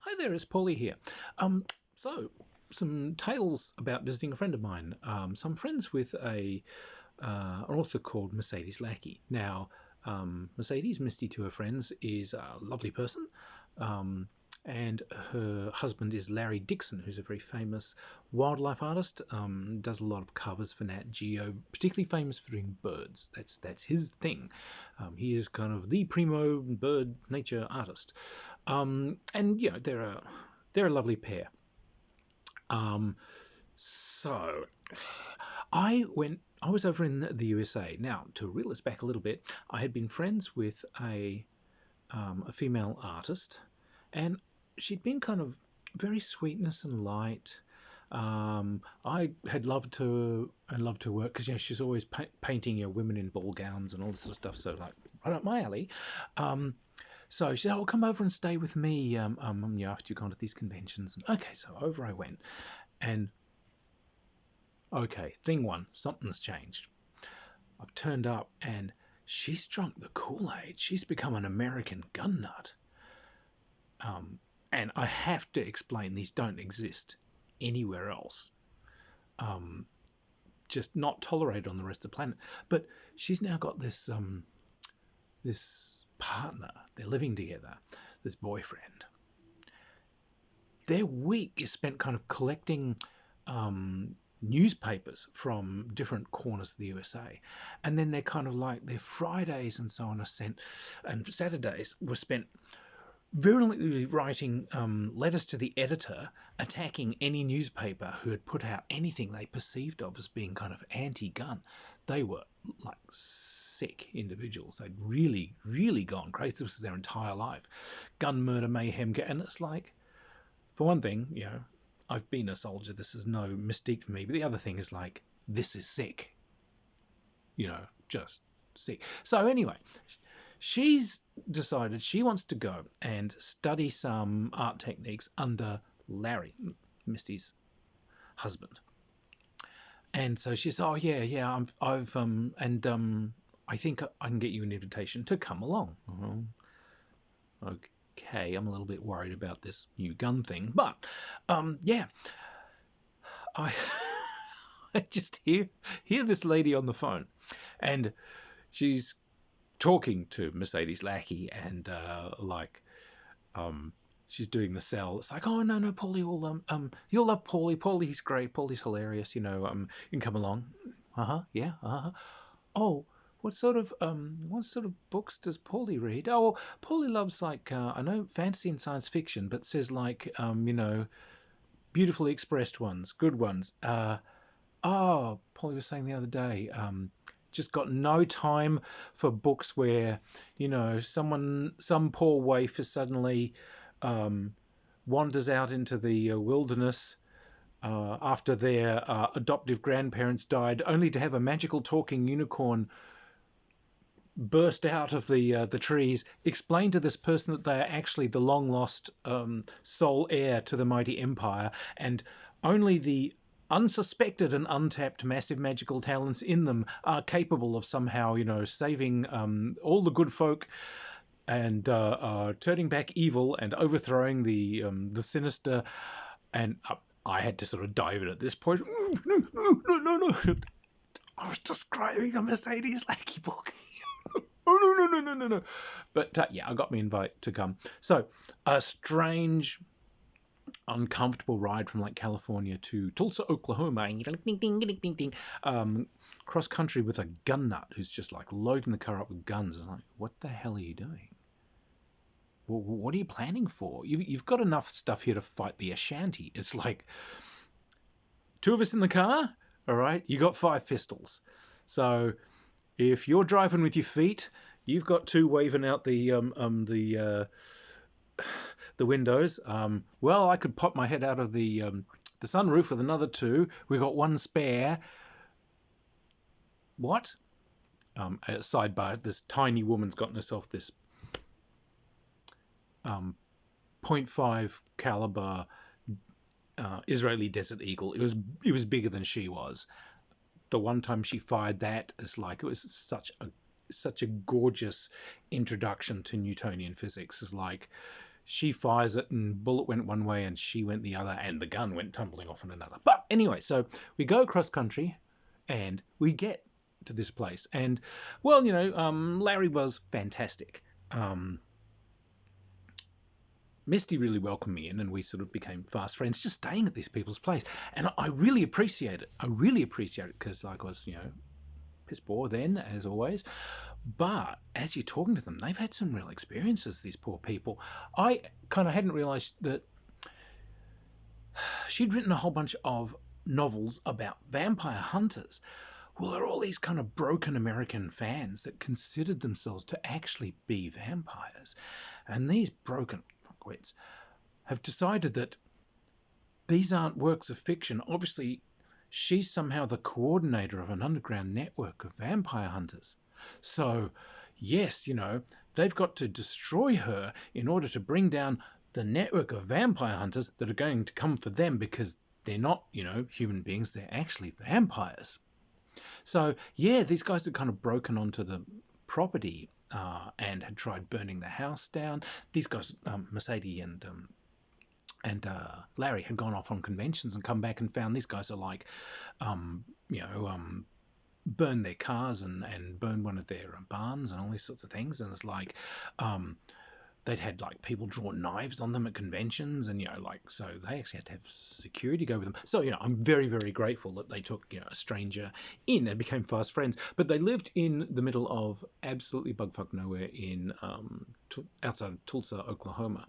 Hi there, it's Paulie here. So some tales about visiting a friend of mine. So I'm friends with an author called Mercedes Lackey. Now, Mercedes, Misty to her friends, is a lovely person. Um, and her husband is Larry Dixon, who's a very famous wildlife artist. Does a lot of covers for Nat Geo, particularly famous for doing birds. That's his thing. He is kind of the primo bird nature artist. And they're a lovely pair. Um, so I was over in the USA. Now, to reel this back a little bit, I had been friends with a female artist, and she'd been kind of very sweetness and light. I had loved her work because she's always painting women in ball gowns and all this sort of stuff. So like right up my alley. Um, so she said, "Oh, come over and stay with me. After you've gone to these conventions." And, okay, so over I went, and okay, thing one, something's changed. I've turned up, and she's drunk the Kool-Aid. She's become an American gun nut. And I have to explain these don't exist anywhere else. Um, just not tolerated on the rest of the planet. But she's now got this partner. They're living together. This boyfriend. Their week is spent kind of collecting newspapers from different corners of the USA, and then they're kind of like their Fridays and so on are sent, and Saturdays were spent virulently writing letters to the editor attacking any newspaper who had put out anything they perceived of as being kind of anti-gun. They were like sick individuals. They'd really, really gone crazy. This was their entire life. Gun, murder, mayhem, and it's like, for one thing, I've been a soldier. This is no mystique for me. But the other thing is like, this is sick. Just sick. So anyway, she's decided she wants to go and study some art techniques under Larry, Misty's husband. And so she says, "Oh yeah, I think I can get you an invitation to come along." Okay, I'm a little bit worried about this new gun thing, but yeah, I I just hear this lady on the phone, and she's talking to Mercedes Lackey, and she's doing the sell. It's like, "Oh no, Paulie will you'll love Paulie. Paulie's great. Paulie's hilarious. You can come along." Yeah. Oh, what sort of books does Paulie read? Oh, well, Paulie loves like I know fantasy and science fiction, but says like beautifully expressed ones, good ones. Paulie was saying the other day, just got no time for books where, some poor waif is suddenly wanders out into the wilderness after their adoptive grandparents died, only to have a magical talking unicorn burst out of the trees, explain to this person that they are actually the long lost sole heir to the mighty empire, and only the unsuspected and untapped massive magical talents in them are capable of somehow, saving all the good folk and turning back evil and overthrowing the sinister. And I had to sort of dive in at this point. No. I was describing a Mercedes Lackey book. Oh, no. But yeah, I got my invite to come. So a strange, uncomfortable ride from like California to Tulsa, Oklahoma, cross country with a gun nut who's just like loading the car up with guns. It's like, what the hell are you doing? Well, what are you planning for? You've got enough stuff here to fight the Ashanti. It's like, two of us in the car, all right, you got 5 pistols. So if you're driving with your feet, you've got 2 waving out the windows. Well, I could pop my head out of the sunroof with another 2. We've got 1 spare. What? Sidebar: this tiny woman's gotten herself this .5 caliber Israeli Desert Eagle. It was bigger than she was. The one time she fired that, it's like it was such a gorgeous introduction to Newtonian physics. It's like she fires it and bullet went one way and she went the other and the gun went tumbling off in another. But anyway, so we go across country and we get to this place. And, well, Larry was fantastic. Misty really welcomed me in and we sort of became fast friends just staying at these people's place. And I really appreciate it. I really appreciate it because, like, I was, piss poor then, as always. But as you're talking to them, they've had some real experiences, these poor people. I kind of hadn't realised that she'd written a whole bunch of novels about vampire hunters. Well, there are all these kind of broken American fans that considered themselves to actually be vampires. And these broken fuckwits have decided that these aren't works of fiction. Obviously, she's somehow the coordinator of an underground network of vampire hunters. So, yes, they've got to destroy her in order to bring down the network of vampire hunters that are going to come for them because they're not, human beings. They're actually vampires. So, yeah, these guys had kind of broken onto the property and had tried burning the house down. These guys, Mercedes and Larry, had gone off on conventions and come back and found these guys are like, burned their cars and burned one of their barns and all these sorts of things. And it's like, they'd had like people draw knives on them at conventions and, so they actually had to have security go with them. So, I'm very, very grateful that they took, a stranger in and became fast friends. But they lived in the middle of absolutely bugfuck nowhere in outside of Tulsa, Oklahoma,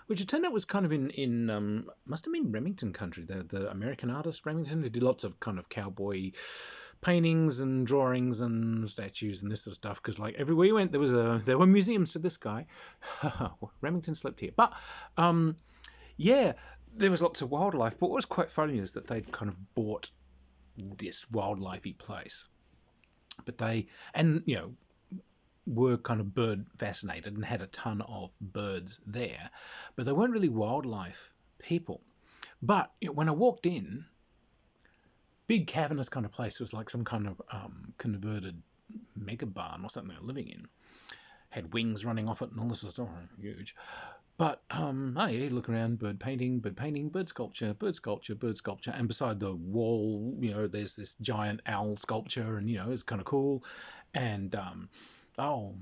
which it turned out was kind of in must have been Remington country, the American artist Remington, who did lots of kind of cowboy paintings and drawings and statues and this sort of stuff, because like everywhere you went there were museums to this guy. Remington slept here. But yeah, there was lots of wildlife. But what was quite funny is that they'd kind of bought this wildlifey place, but they were kind of bird fascinated and had a ton of birds there, but they weren't really wildlife people. But when I walked in, big cavernous kind of place. It was like some kind of converted mega barn or something they were living in. Had wings running off it and all this sort of stuff. Huge. But, you look around, bird painting, bird sculpture. And beside the wall, there's this giant owl sculpture and, it's kind of cool. And,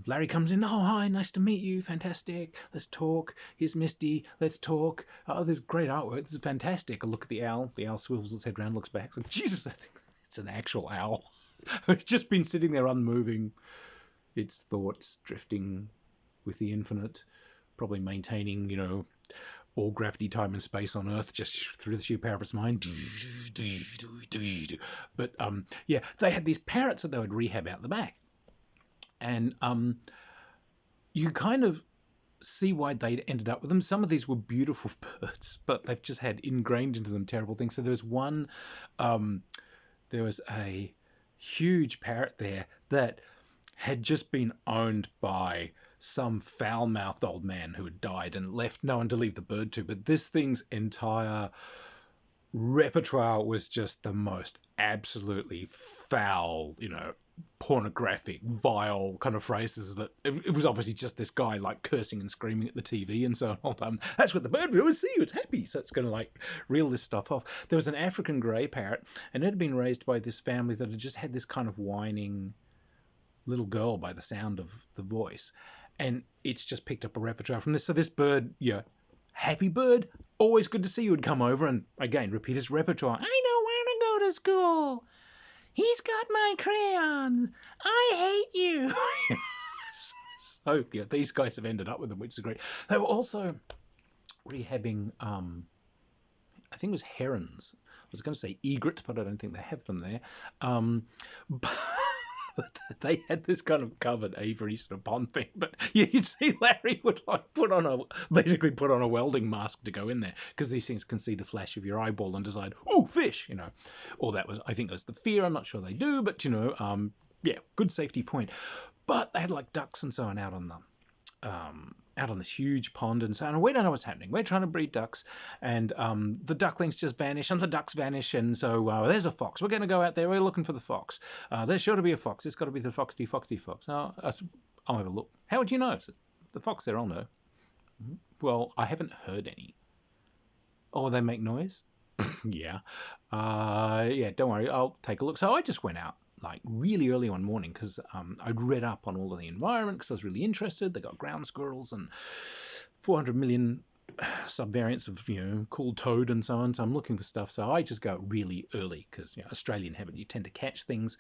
Larry comes in. Oh, hi, nice to meet you. Fantastic. Let's talk. Here's Misty. Let's talk. Oh, there's great artwork. This is fantastic. I look at the owl. The owl swivels its head around, looks back. Like, Jesus, I think it's an actual owl. It's just been sitting there unmoving. Its thoughts drifting with the infinite, probably maintaining, all gravity, time, and space on Earth just through the sheer power of its mind. But, yeah, they had these parrots that they would rehab out the back. And you kind of see why they'd ended up with them. Some of these were beautiful birds, but they've just had ingrained into them terrible things. So there was one, there was a huge parrot there that had just been owned by some foul-mouthed old man who had died and left no one to leave the bird to. But this thing's entire repertoire was just the most absolutely foul, pornographic, vile kind of phrases that it was obviously just this guy like cursing and screaming at the TV and so on. That's what the bird would see you. It's happy. So it's going to like reel this stuff off. There was an African grey parrot and it had been raised by this family that had just had this kind of whining little girl by the sound of the voice. And it's just picked up a repertoire from this. So this bird, happy bird, always good to see you, would come over and again repeat his repertoire. I don't want to go to school. He's got my crayons. I hate you. So yeah, these guys have ended up with them, which is great. They were also rehabbing, I think it was herons. I was going to say egrets, but I don't think they have them there. But they had this kind of covered aviary sort of pond thing. But yeah, you'd see Larry would like put on a welding mask to go in there because these things can see the flash of your eyeball and decide, oh, fish, Or that was, I think, that's the fear. I'm not sure they do, but yeah, good safety point. But they had like ducks and so on out on this huge pond and so on. We don't know what's happening. We're trying to breed ducks, and the ducklings just vanish, and the ducks vanish, and so there's a fox. We're going to go out there. We're looking for the fox. There's sure to be a fox. It's got to be the foxy fox. I'll have a look. How would you know? The fox there, I'll know. Well, I haven't heard any. Oh, they make noise? Yeah. Yeah, don't worry. I'll take a look. So I just went out like really early one morning because I'd read up on all of the environment because I was really interested. They got ground squirrels and 400 million subvariants of, cool toad and so on. So I'm looking for stuff. So I just go really early because, Australian habit, you tend to catch things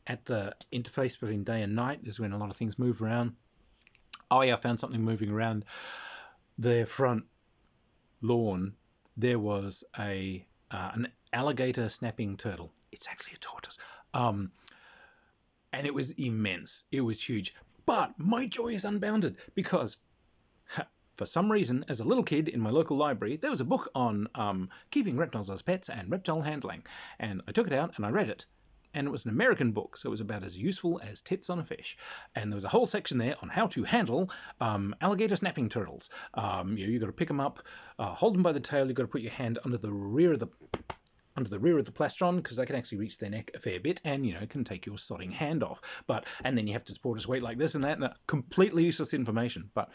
at the interface between day and night is when a lot of things move around. Oh yeah, I found something moving around their front lawn. There was an alligator snapping turtle. It's actually a tortoise. And it was immense. It was huge. But my joy is unbounded because for some reason, as a little kid in my local library, there was a book on keeping reptiles as pets and reptile handling. And I took it out and I read it. And it was an American book, so it was about as useful as tits on a fish. And there was a whole section there on how to handle alligator snapping turtles. You've got to pick them up, hold them by the tail. You've got to put your hand under the rear of the plastron because they can actually reach their neck a fair bit, and can take your sodding hand off. And then you have to support its weight like this and that. And completely useless information. But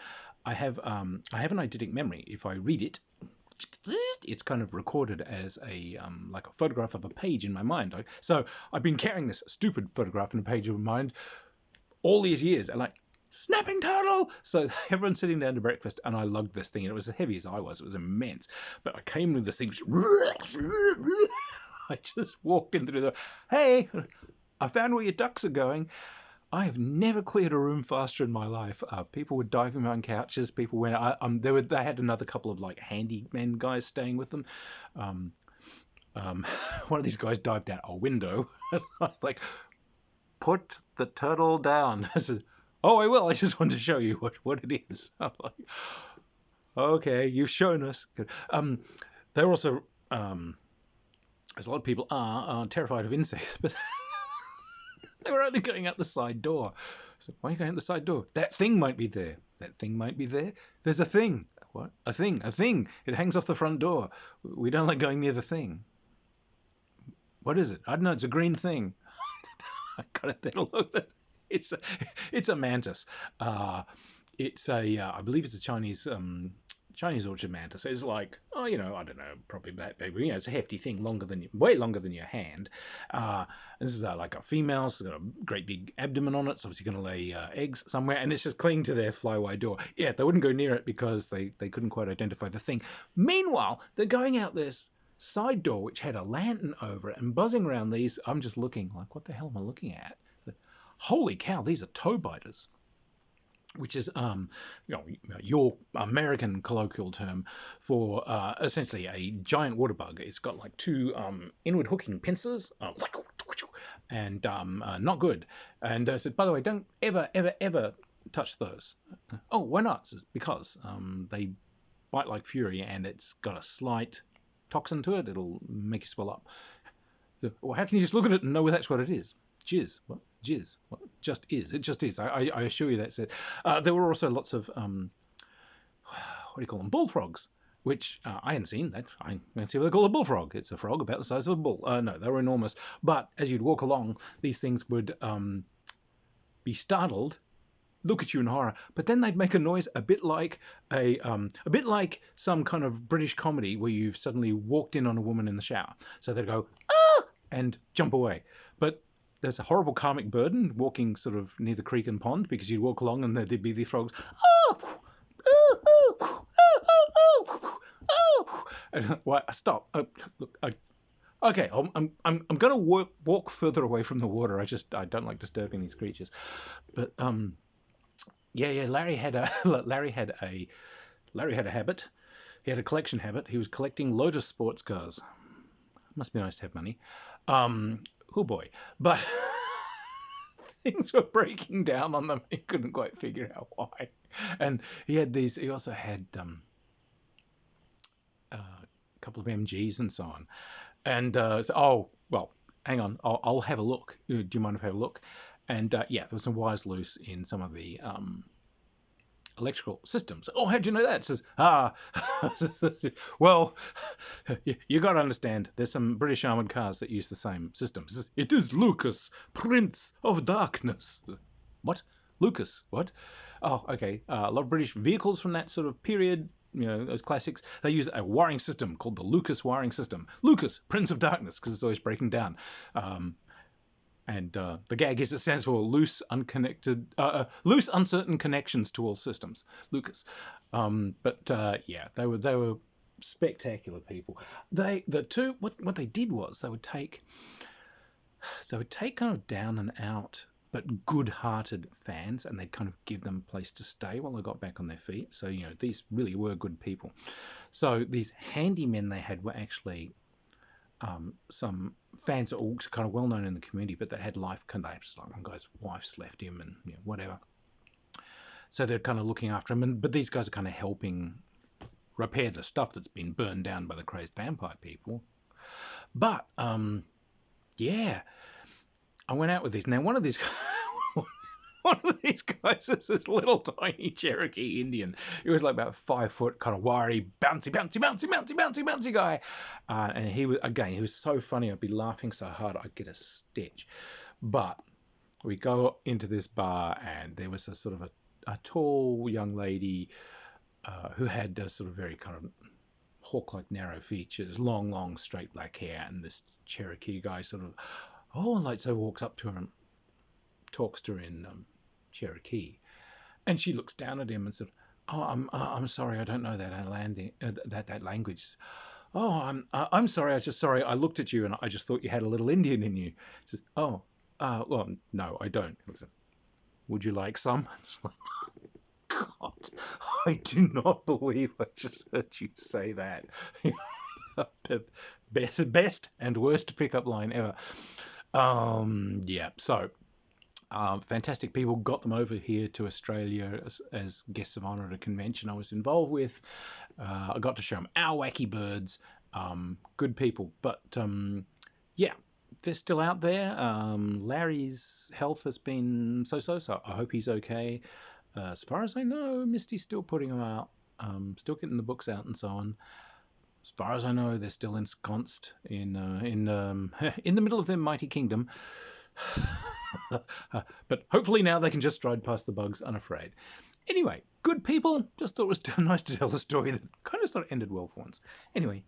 I have an eidetic memory. If I read it, it's kind of recorded as like a photograph of a page in my mind. So I've been carrying this stupid photograph in a page of my mind all these years, and like, snapping turtle. So everyone's sitting down to breakfast, and I lugged this thing, and it was as heavy as I was. It was immense. But I came with this thing. I just walked in through the. Hey, I found where your ducks are going. I have never cleared a room faster in my life. People were diving on couches. People went. They had another couple of like handyman guys staying with them. One of these guys dived out a window. I was like, put the turtle down. I said, oh, I will. I just wanted to show you what it is. I'm like, okay, you've shown us. Good. They're also, as a lot of people are terrified of insects, but they were only going out the side door. So why are you going out the side door? That thing might be there. That thing might be there. There's a thing. What? A thing. A thing. It hangs off the front door. We don't like going near the thing. What is it? I don't know. It's a green thing. I got it there to look at. It's a mantis. It's I believe it's a Chinese orchard mantis. It's like, I don't know, probably that big. It's a hefty thing, way longer than your hand. This is like a female. It's got a great big abdomen on it. It's obviously going to lay eggs somewhere, and it's just clinging to their flyway door. Yeah, they wouldn't go near it because they couldn't quite identify the thing. Meanwhile, they're going out this side door which had a lantern over it and buzzing around these. I'm just looking like, what the hell am I looking at? Holy cow, these are toe biters, which is your American colloquial term for essentially a giant water bug. It's got like two inward hooking pincers, and not good. And so, by the way, don't ever touch those. Oh, why not? Because they bite like fury, and it's got a slight toxin to it. It'll make you swell up. So, well, how can you just look at it and know that's what it is? Jizz. What? Jizz. What? Just is. It just is. I assure you that's it. There were also lots of, what do you call them? Bullfrogs, which I hadn't seen. I don't see what they call a bullfrog. It's a frog about the size of a bull. No, they were enormous. But as you'd walk along, these things would be startled, look at you in horror, but then they'd make a noise a bit like some kind of British comedy where you've suddenly walked in on a woman in the shower. So they'd go, ah, and jump away. But there's a horrible karmic burden walking sort of near the creek and pond, because you'd walk along and there'd be these frogs. Oh, oh, oh, oh, oh, oh. And, what? Stop. Look, okay, I'm going to walk further away from the water. I don't like disturbing these creatures. But yeah. Larry had a habit. He had a collection habit. He was collecting Lotus sports cars. Must be nice to have money. Oh boy. But things were breaking down on them. He couldn't quite figure out why. And he also had a couple of MGs and so on. And hang on, I'll have a look. Do you mind if I have a look? And yeah, there were some wires loose in some of the electrical systems. Oh, how do you know that? It says, well, you got to understand, there's some British armoured cars that use the same system. It says, it is Lucas, Prince of Darkness. What? Lucas? What? Oh, okay. A lot of British vehicles from that sort of period, those classics. They use a wiring system called the Lucas wiring system. Lucas, Prince of Darkness, because it's always breaking down. And the gag is it stands for loose, uncertain connections to all systems. Lucas. Yeah, they were spectacular people. What they did was they would take kind of down and out but good-hearted fans, and they'd kind of give them a place to stay while they got back on their feet. So these really were good people. So these handymen they had were actually some fans are all kind of well known in the community, but that had life collapse. Like one guy's wife's left him, and whatever. So they're kind of looking after him, but these guys are kind of helping repair the stuff that's been burned down by the crazed vampire people. But yeah, I went out with this. Now one of these guys is this little tiny Cherokee Indian. He was like about 5 foot, kind of wiry, bouncy guy. And he was so funny. I'd be laughing so hard I'd get a stitch. But we go into this bar, and there was a sort of a tall young lady who had a sort of very kind of hawk-like narrow features, long, straight black hair, and this Cherokee guy sort of, so walks up to her and talks to her in Cherokee, and she looks down at him and said, "Oh, I'm sorry, I don't know that language. Oh, I'm sorry, I looked at you and I just thought you had a little Indian in you." He says, "Oh, well, no, I don't." He said, "Would you like some?" It's like, God, I do not believe I just heard you say that. Best and worst pickup line ever. Yeah, so fantastic people, got them over here to Australia as guests of honour at a convention I was involved with. I got to show them our wacky birds. Good people, but yeah, they're still out there. Larry's health has been so. I hope he's okay. As far as I know, Misty's still putting them out, still getting the books out and so on. As far as I know, they're still ensconced in the middle of their mighty kingdom. But hopefully now they can just stride past the bugs unafraid. Anyway, good people. Just thought it was nice to tell a story that kind of sort of ended well for once. Anyway.